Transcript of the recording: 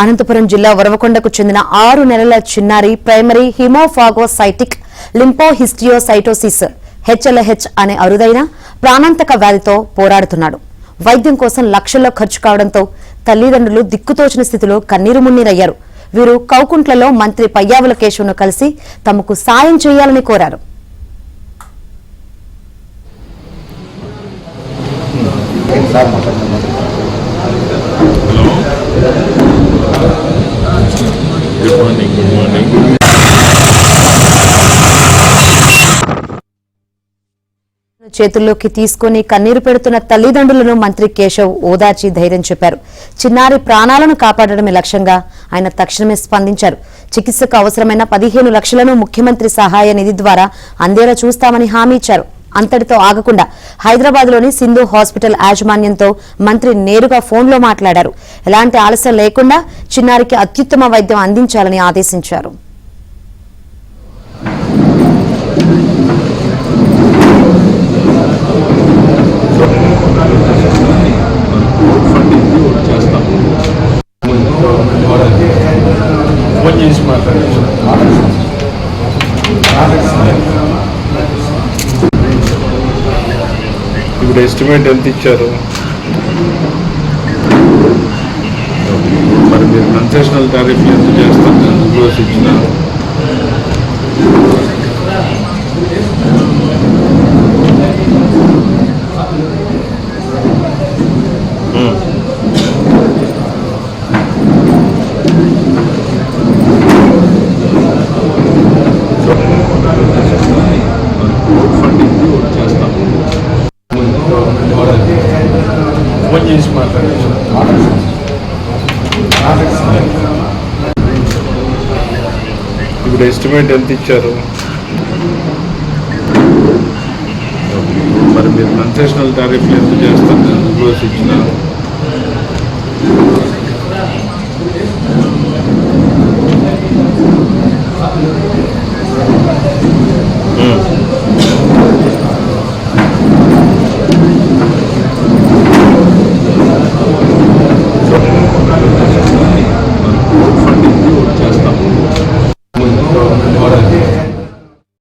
అనంతపురం జిల్లా వరవకొండకు చెందిన 6 నెలల చిన్నారి ప్రైమరీ హిమోఫాగోసైటిక్ లింఫోహిస్టియోసైటోసిస్ HLH అనే అరుదైన ప్రాణాంతక వ్యాధితో పోరాడుతున్నాడు. వైద్యం కోసం లక్షల్లో ఖర్చు కావడంతో తల్లిదండ్రులు దిక్కుతోచని స్థితిలో కన్నీరు మున్నీరయ్యారు. వీరు కౌకుంట్లలో మంత్రి పయ్యావుల కేశవ్ను కలిసి తమకు సాయం చేయాలని కోరారు. చేతుల్లోకి తీసుకుని కన్నీరు పెడుతున్న తల్లిదండ్రులను మంత్రి కేశవ్ ఓదార్చి ధైర్యం చెప్పారు. చిన్నారి ప్రాణాలను కాపాడడమే లక్ష్యంగా ఆయన తక్షణమే స్పందించారు. చికిత్సకు అవసరమైన 15 లక్షలను ముఖ్యమంత్రి సహాయ నిధి ద్వారా అందేలా చూస్తామని హామీ ఇచ్చారు. అంతటితో ఆగకుండా హైదరాబాద్లోని సింధు హాస్పిటల్ యాజమాన్యంతో మంత్రి నేరుగా ఫోన్లో మాట్లాడారు. ఎలాంటి ఆలస్యం లేకుండా చిన్నారికి అత్యుత్తమ వైద్యం అందించాలని ఆదేశించారు. ఇప్పుడు ఎస్టిమేట్ ఎంత ఇచ్చారు? మరి మీరు కన్సెషనల్ టారిఫ్ ఎంత చేస్తారు? క్లోజ్ ఇచ్చిన ఇప్పుడు ఎస్టిమేట్ ఎంత ఇచ్చారు? మరి మీరు కన్సెషనల్ టారిఫ్ ఎంత చేస్తారు? క్లోజ్ ఇచ్చిన